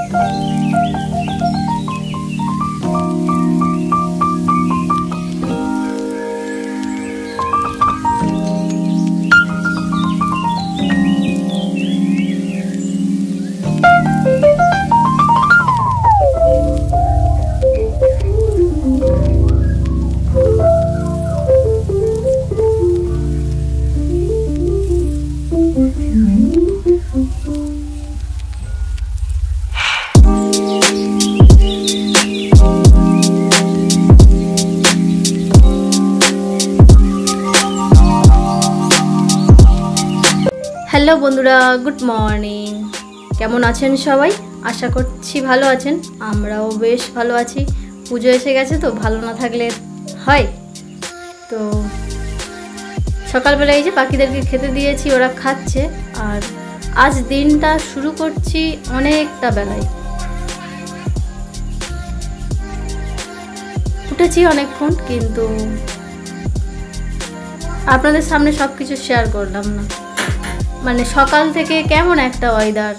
Hello बंधुरा good morning केमन आছেন সবাই आशा করছি ভালো আছেন আমরাও বেশ ভালো আছি পুজো এসে গেছে তো ভালো না থাকলে হয় তো সকালবেলা এই যে বাকিদেরকে খেতে দিয়েছি ওরা খাচ্ছে আর আজ দিনটা শুরু করছি অনেকটা বেলায় উঠেছি অনেকক্ষণ কিন্তু আপনাদের সামনে সবকিছু শেয়ার করলাম না মানে সকাল থেকে কেমন একটা ওয়েদার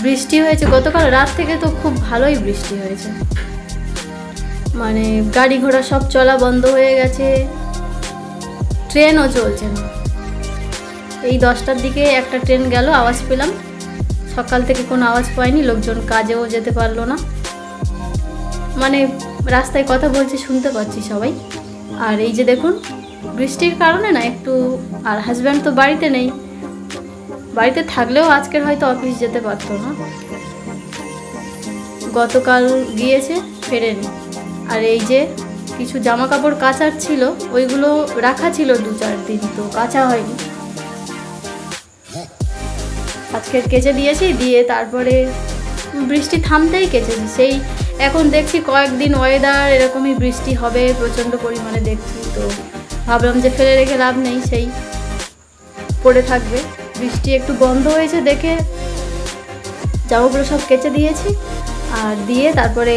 বৃষ্টি হয়েছে গতকাল রাত থেকে তো খুব ভালোই বৃষ্টি হয়েছে মানে গাড়ি ঘোড়া সব চলা বন্ধ হয়ে গেছে ট্রেনও চলছে না এই 10টার দিকে একটা ট্রেন গেল আওয়াজ পেলাম সকাল থেকে কোনো আওয়াজ পাইনি লোকজন কাজেও যেতে পারলো না মানে রাস্তায় কথা বলছে শুনতে পাচ্ছি সবাই আর এই যে দেখুন বৃষ্টির কারণে না একটু আর হাজব্যান্ড তো বাড়িতে নেই বাড়িতে থাকলেও আজকের হয়তো অফিস যেতে পারতো না গতকাল গিয়েছে ফেরেনি আর এই যে কিছু জামা কাপড় কাচার ছিল ওইগুলো রাখা ছিল 2-4 দিন তো কাচা হয়নি আজকে কেচে দিয়েছি দিয়ে তারপরে বৃষ্টি থামতেই কেচেছি সেই এখন দেখছি কয়েকদিন ওয়েদার এরকমই বৃষ্টি হবে প্রচণ্ড পরিমাণে দেখছি তো ভাবলাম যে ফেলে রেখে লাভ নেই সেই পড়ে থাকবে বৃষ্টি একটু বন্ধ হয়েছে দেখে জামাগুলো সব কেচে দিয়েছি আর দিয়ে তারপরে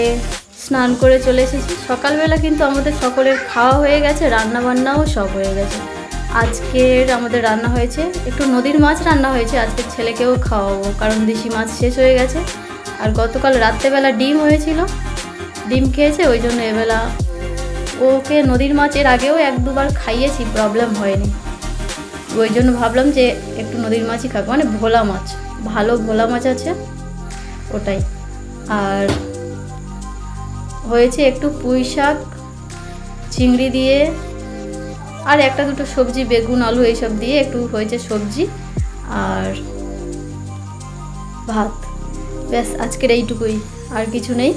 স্নান করে চলে এসেছি সকালবেলা কিন্তু আমাদের সকলের খাওয়া হয়ে গেছে রান্না বান্নাও সব হয়ে গেছে আজকের আমাদের রান্না হয়েছে একটু নদীর মাছ রান্না হয়েছে আজকে ছেলেকেও খাওয়াবো কারণ দেশি মাছ শেষ হয়ে গেছে আর গতকাল রাত্রেবেলা ডিম হয়েছিল ডিম খেয়েছে ওই জন্য এবেলা ওকে নদীর মাছ এর আগেও 1-2 বার খাইয়েছি প্রবলেম হয়নি ওই জন্য ভাবলাম যে একটু নদীর মাছই খাবো মানে ভোলা মাছ ভালো ভোলা মাছ আছে ওটাই আর হয়েছে একটু পুঁই শাক চিংড়ি দিয়ে আর 1-2টো সবজি বেগুন আলু এইসব দিয়ে একটু হয়েছে সবজি আর ভাত ব্যাস আজকের এইটুকুই আর কিছু নেই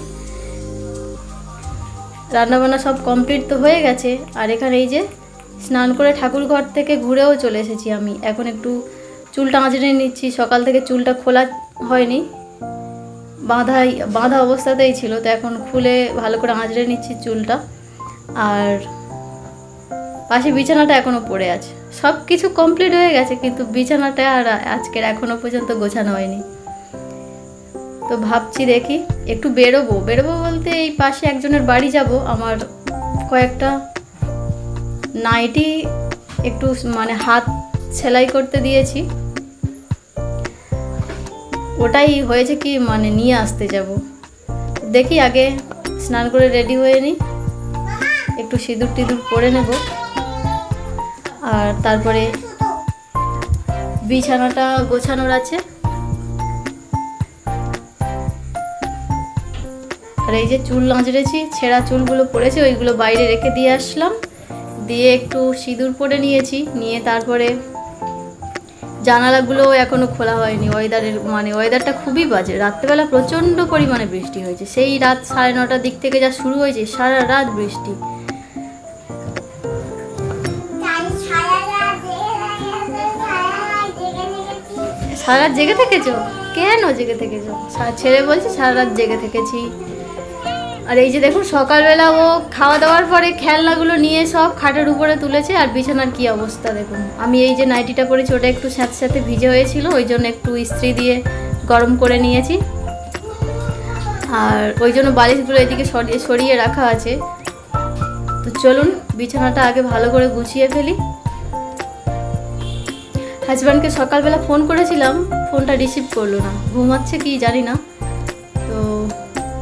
রান্নাবান্না সব কমপ্লিট তো হয়ে গেছে আর এখানে এই যে স্নান করে ঠাকুর ঘর থেকে ঘুরেও চলে এসেছি আমি এখন একটু চুলটা আঁচড়ে নিচ্ছি সকাল থেকে চুলটা খোলা হয়নি বাঁধা অবস্থাতেই ছিল তো এখন খুলে ভালো করে আঁচড়ে নিচ্ছি চুলটা আর পাশে বিছানাটা এখনও পড়ে আছে সব কিছু কমপ্লিট হয়ে গেছে কিন্তু বিছানাটা আর আজকের এখনও পর্যন্ত গোছানো হয়নি তো ভাবছি দেখি একটু বেরোবো বলতে এই পাশে একজনের বাড়ি যাব আমার কয়েকটা নাইটি একটু মানে হাত সেলাই করতে দিয়েছি ওটাই হয়েছে কি মানে নিয়ে আসতে যাব দেখি আগে স্নান করে রেডি হয়ে নিই একটু সিঁদুর টিঁদুর পরে নেব আর তারপরে বিছানাটা গোছানোর আছে আর এই যে চুল আঁচড়েছি ছেঁড়া চুলগুলো পড়েছে ওইগুলো বাইরে রেখে দিয়ে আসলাম দিয়ে একটু সিঁদুর পরে নিয়েছি নিয়ে তারপরে জানালাগুলো এখনো খোলা হয়নি ওয়েদারটা খুবই বাজে রাত্রেবেলা প্রচণ্ড পরিমাণে বৃষ্টি হয়েছে সেই রাত 9:30টার দিক থেকে যা শুরু হয়েছে সারা রাত বৃষ্টি সারা রাত জেগে থেকেছো কেন জেগে থেকেছো ছেলে বলছে সারা রাত জেগে থেকেছি আর এই যে দেখুন সকালবেলা ও খাওয়া দাওয়ার পরে খেলনাগুলো নিয়ে সব খাটের উপরে তুলেছে আর বিছানার কি অবস্থা দেখুন আমি এই যে নাইটিটা পরেছি ওটা একটু সাথে ভিজে হয়েছিল ওই জন্য একটু ইস্ত্রি দিয়ে গরম করে নিয়েছি আর ওই জন্য বালিশগুলো এদিকে সরিয়ে রাখা আছে তো চলুন বিছানাটা আগে ভালো করে গুছিয়ে ফেলি হাজব্যান্ডকে সকালবেলা ফোন করেছিলাম ফোনটা রিসিভ করলো না ঘুমাচ্ছে কি জানি না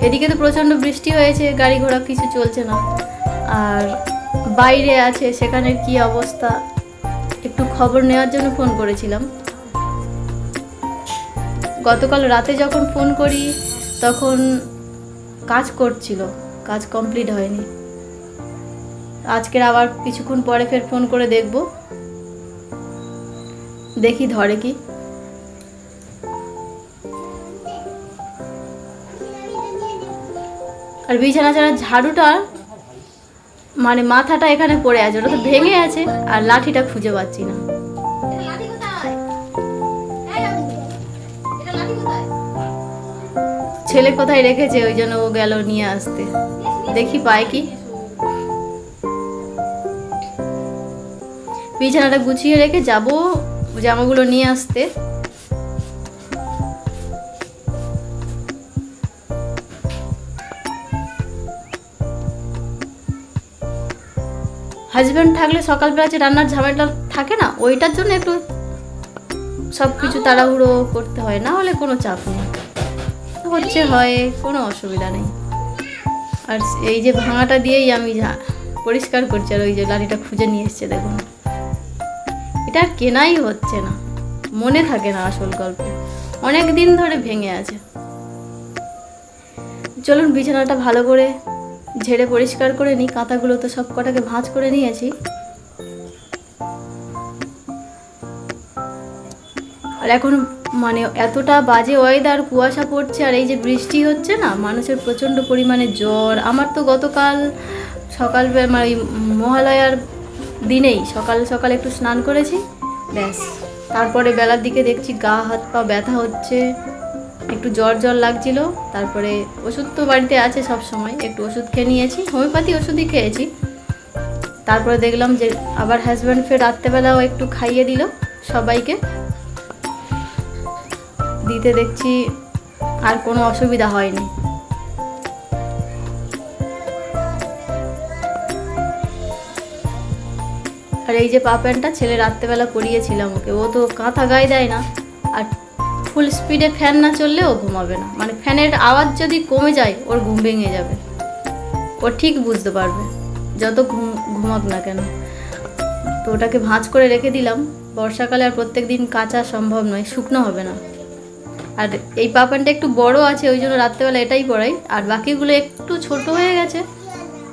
এদিকে তো প্রচণ্ড বৃষ্টি হয়েছে, গাড়ি ঘোড়া কিছু চলছে না। আর বাইরে আছে, সেখানের কি অবস্থা একটু খবর নেওয়ার জন্য ফোন করেছিলাম। গতকাল রাতে যখন ফোন করি তখন কাজ করছিল, কাজ কমপ্লিট হয়নি। আজকের আবার কিছুক্ষণ পরে ফের ফোন করে দেখব, দেখি ধরে কি। আর বিছানা ছাড়া ঝাড়ুটা মানে মাথাটা এখানে পড়ে আছে, ওটা তো ভেঙে আছে, আর লাঠিটা খুঁজে পাচ্ছি না। ছেলে কোথায় রেখেছে, ওই জন্য ও গেল নিয়ে আসতে, দেখি পায় কি। বিছানাটা গুছিয়ে রেখে যাব জামাগুলো নিয়ে আসতে। হাজব্যান্ড থাকলে সকালবেলা যে রান্নার ঝামেলা থাকে না, ওইটার জন্য একটু সব কিছু তাড়াহুড়ো করতে হয়, না হলে কোনো চাপ নেই, হচ্ছে হয়, কোনো অসুবিধা নেই। আর এই যে ভাঙাটা দিয়েই আমি পরিষ্কার করছি। আর ওই যে লাঠিটা খুঁজে নিয়ে এসছে দেখুন, এটা আর কেনাই হচ্ছে না, মনে থাকে না আসল গল্প, অনেক দিন ধরে ভেঙে আছে। চলুন বিছানাটা ভালো করে ঝেড়ে পরিষ্কার করে নিই। কাঁথাগুলো তো সব কটাকে ভাঁজ করে নিয়েছি। আর এখন মানে এতটা বাজে ওয়েদার, কুয়াশা পড়ছে, আর এই যে বৃষ্টি হচ্ছে না, মানুষের প্রচণ্ড পরিমাণে জ্বর। আমার তো গতকাল সকালবেলা মানে ওই মহালয়ার দিনেই সকাল সকাল একটু স্নান করেছি, ব্যাস তারপরে বেলার দিকে দেখছি গা হাত পা ব্যথা হচ্ছে, একটু জ্বর জ্বর লাগছিল। তারপরে ওষুধ তো বাড়িতে আছে সব সময়, একটু ওষুধ খেয়ে নিয়েছি, হোমিওপ্যাথি ওষুধই খেয়েছি। তারপরে দেখলাম যে আবার হাজব্যান্ড ফের রাত্রেবেলাও একটু খাইয়ে দিল সবাইকে, দিতে দেখছি আর কোনো অসুবিধা হয়নি। আর এই যে পা প্যান্টটা ছেলে রাত্রেবেলা পরিয়েছিলাম ওকে, ও তো কাঁথা গায়ে দেয় না, আর ফুল স্পিডে ফ্যান না চললে ও ঘুমাবে না, মানে ফ্যানের আওয়াজ যদি কমে যায় ওর ঘুম ভেঙে যাবে, ও ঠিক বুঝতে পারবে যত ঘুমাক না কেন। তো ওটাকে ভাঁজ করে রেখে দিলাম, বর্ষাকালে আর প্রত্যেক দিন কাচা সম্ভব নয়, শুকনো হবে না। আর এই পা প্যান্টটা একটু বড় আছে, ওই জন্য রাত্রেবেলা এটাই পরাই, আর বাকিগুলো একটু ছোট হয়ে গেছে,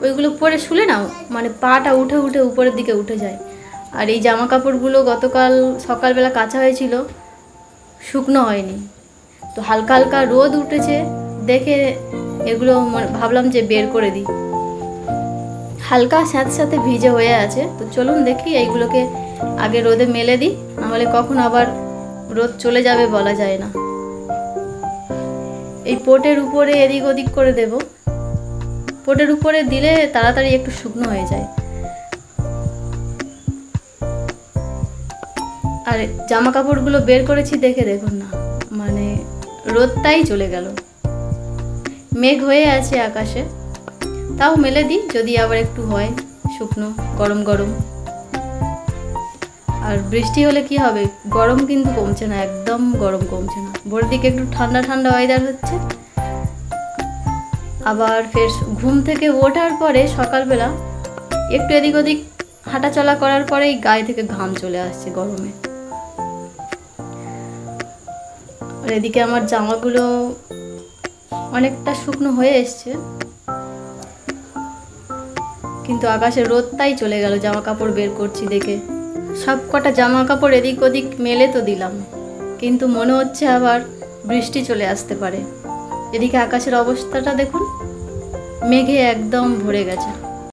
ওইগুলো পরে শুলে না মানে পাটা উঠে উঠে উপরের দিকে উঠে যায়। আর এই জামা কাপড়গুলো গতকাল সকালবেলা কাচা হয়েছিল, শুকনো হয়নি, তো হালকা হালকা রোদ উঠেছে দেখে এগুলো ভাবলাম যে বের করে দিই, হালকা সাথে সাথে ভিজে হয়ে আছে। তো চলুন দেখি এইগুলোকে আগে রোদে মেলে দিই, নাহলে কখন আবার রোদ চলে যাবে বলা যায় না। এই পোটের উপরে এদিক ওদিক করে দেব, পোটের উপরে দিলে তাড়াতাড়ি একটু শুকনো হয়ে যায়। আর জামা কাপড়গুলো বের করেছি দেখে দেখুন না, মানে রোদটাই চলে গেল, মেঘ হয়ে আছে আকাশে, তাও মেলে দিই যদি আবার একটু হয় শুকনো গরম গরম। আর বৃষ্টি হলে কি হবে, গরম কিন্তু কমছে না, একদম গরম কমছে না। ভোরের দিকে একটু ঠান্ডা ঠান্ডা ওয়েদার হচ্ছে, আবার ফের ঘুম থেকে ওঠার পরে সকালবেলা একটু এদিক ওদিক হাঁটা চলা করার পরেই গায়ে থেকে ঘাম চলে আসছে গরমে। আর এদিকে আমার জামাগুলো অনেকটা শুকনো হয়ে এসছে, কিন্তু আকাশে রোদটাই চলে গেল জামা কাপড় বের করছি দেখে। সব কটা জামা কাপড় এদিক ওদিক মেলে তো দিলাম, কিন্তু মনে হচ্ছে আবার বৃষ্টি চলে আসতে পারে। এদিকে আকাশের অবস্থাটা দেখুন, মেঘে একদম ভরে গেছে।